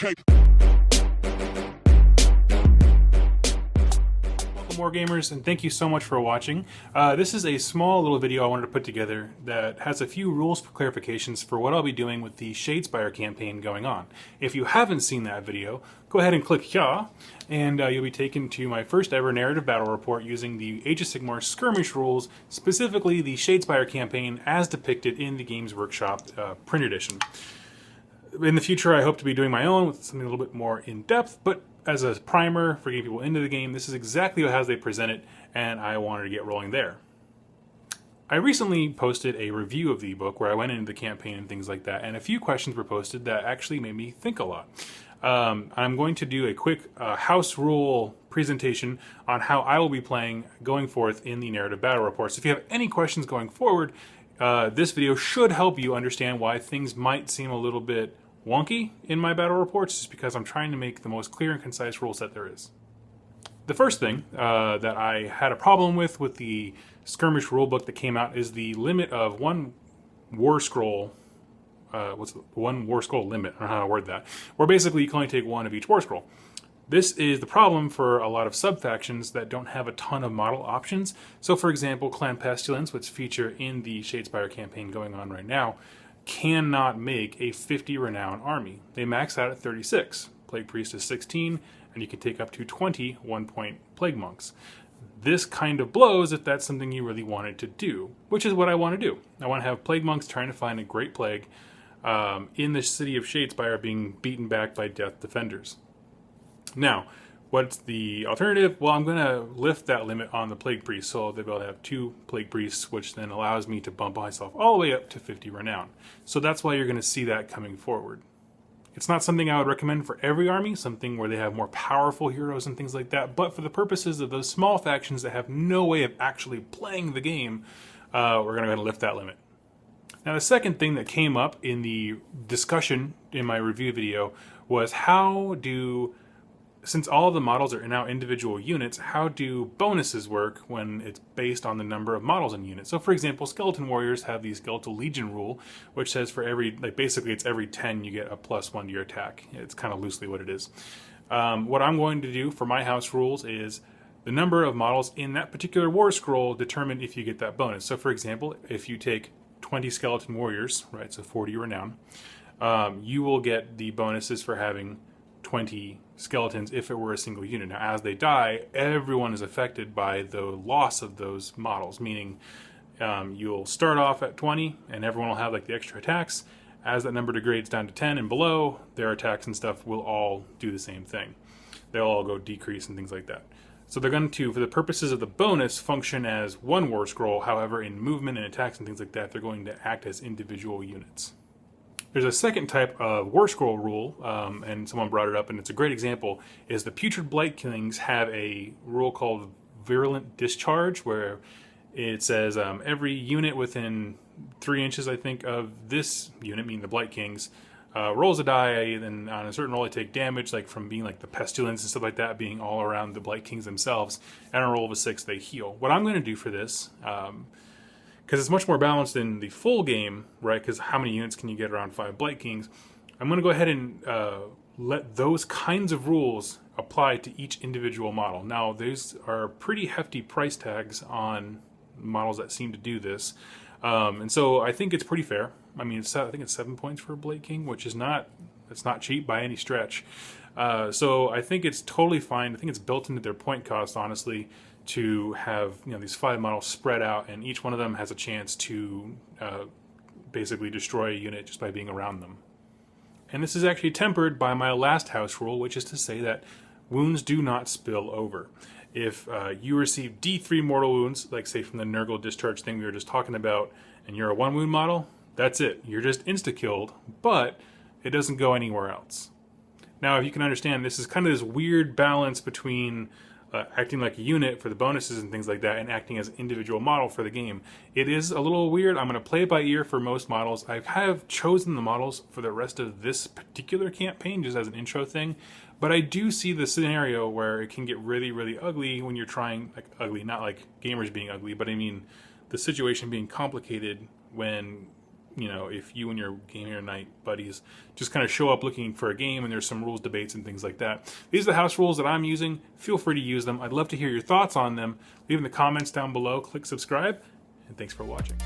More gamers, and thank you so much for watching. This is a small little video I wanted to put together that has a few rules for clarifications for what I'll be doing with the Shadespire campaign going on. If you haven't seen that video, go ahead and click here, and you'll be taken to my first ever narrative battle report using the Age of Sigmar Skirmish rules, specifically the Shadespire campaign as depicted in the Games Workshop print edition. In the future, I hope to be doing my own with something a little bit more in-depth, but as a primer for getting people into the game, this is exactly how they present it, and I wanted to get rolling there. I recently posted a review of the book where I went into the campaign and things like that, and a few questions were posted that actually made me think a lot. I'm going to do a quick house rule presentation on how I will be playing going forth in the narrative battle reports. If you have any questions going forward, this video should help you understand why things might seem a little bit wonky in my battle reports, just because I'm trying to make the most clear and concise rule set there is. The first thing that I had a problem with the Skirmish rulebook that came out is the limit of one war scroll. One war scroll limit? I don't know how to word that. Where basically you can only take one of each war scroll. This is the problem for a lot of sub-factions that don't have a ton of model options. So for example, Clan Pestilence, which feature in the Shadespire campaign going on right now, cannot make a 50 renown army. They max out at 36. Plague Priest is 16, and you can take up to 20 one-point Plague Monks. This kind of blows if that's something you really wanted to do, which is what I want to do. I want to have Plague Monks trying to find a great plague in the city of Shadespire being beaten back by Death Defenders. Now, what's the alternative? Well, I'm going to lift that limit on the Plague Priest, so they'll be able to have 2 Plague Priests, which then allows me to bump myself all the way up to 50 renown. So that's why you're going to see that coming forward. It's not something I would recommend for every army, something where they have more powerful heroes and things like that, but for the purposes of those small factions that have no way of actually playing the game, we're going to go ahead and lift that limit. Now, the second thing that came up in the discussion in my review video was since all of the models are now individual units, how do bonuses work when it's based on the number of models in units? So for example, Skeleton Warriors have the Skeletal Legion rule, which says for basically it's every 10 you get a +1 to your attack. It's kind of loosely what it is. What I'm going to do for my house rules is the number of models in that particular war scroll determine if you get that bonus. So for example, if you take 20 Skeleton Warriors, right, so 40 renown, you will get the bonuses for having 20 skeletons if it were a single unit. Now, as they die, everyone is affected by the loss of those models, meaning you'll start off at 20 and everyone will have like the extra attacks. As that number degrades down to 10 and below, their attacks and stuff will all do the same thing. They'll all go decrease and things like that. So they're going to, for the purposes of the bonus, function as one war scroll. However, in movement and attacks and things like that, they're going to act as individual units. There's a second type of war scroll rule, and someone brought it up, and it's a great example, is the Putrid Blight Kings have a rule called Virulent Discharge, where it says every unit within 3 inches, I think, of this unit, meaning the Blight Kings, rolls a die, and on a certain roll they take damage, like from being like the Pestilence and stuff like that, being all around the Blight Kings themselves, and on a roll of a 6 they heal. What I'm going to do for this, because it's much more balanced in the full game, right? Because how many units can you get around 5 Blight Kings? I'm going to go ahead and let those kinds of rules apply to each individual model. Now, these are pretty hefty price tags on models that seem to do this. And so I think it's pretty fair. I mean, I think it's 7 points for a Blight King, which is not cheap by any stretch. So I think it's totally fine. I think it's built into their point cost, honestly, to have these 5 models spread out, and each one of them has a chance to basically destroy a unit just by being around them. And this is actually tempered by my last house rule, which is to say that wounds do not spill over. If you receive D3 mortal wounds, like say from the Nurgle discharge thing we were just talking about, and you're a 1 wound model, that's it. You're just insta-killed, but it doesn't go anywhere else. Now, if you can understand, this is kind of this weird balance between acting like a unit for the bonuses and things like that, and acting as an individual model for the game. It is a little weird. I'm going to play it by ear for most models. I have chosen the models for the rest of this particular campaign just as an intro thing, but I do see the scenario where it can get really, really ugly when you're trying, like ugly, not like gamers being ugly, but I mean the situation being complicated when you know, if you and your Game Here Night buddies just kind of show up looking for a game and there's some rules debates and things like that. These are the house rules that I'm using. Feel free to use them. I'd love to hear your thoughts on them. Leave in the comments down below. Click subscribe, and thanks for watching.